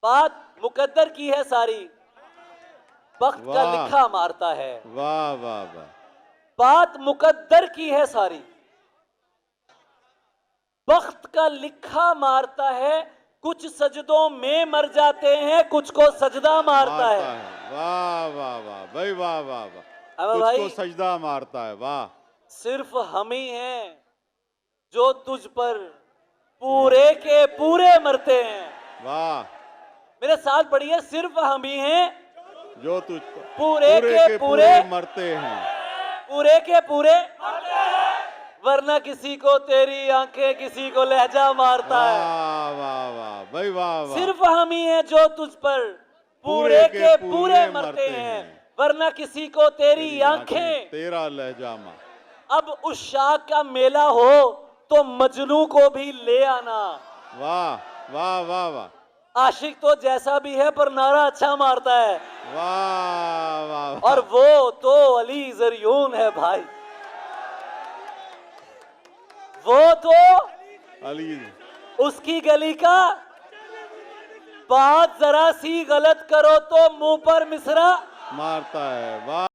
बात मुकद्दर की है सारी, वक्त का वाह। लिखा मारता है। वाह वाह वाह। बात मुकद्दर की है सारी, वक्त का लिखा मारता है। कुछ सजदों में मर जाते हैं, कुछ को सजदा मारता है। वाह वाह वाह भाई, वाह वाह वाह। अब कुछ को भाई सजदा मारता है, वाह। सिर्फ हम ही हैं जो तुझ पर पूरे के पूरे मरते हैं। वाह। मेरे साथ पढ़िए, सिर्फ हम ही हैं जो तुझ पूरे के पूरे मरते हैं। पूरे के पूरे, वरना किसी को तेरी आंखें, किसी को लहजा मारता है। वाह वाह वाह भाई, वाह वाह। सिर्फ हम ही हैं जो तुझ पर पूरे के पूरे मरते हैं, वरना किसी को तेरी आंखें, तेरा लहजामा। अब उस शाख का मेला हो तो मजनू को भी ले आना। वाह वाह वाह वाह। आशिक तो जैसा भी है पर नारा अच्छा मारता है। वाह वाह वाह। और वो तो अली जरियून है भाई, वो तो अली। उसकी गली का बात जरा सी गलत करो तो मुंह पर मिसरा मारता है, वाह।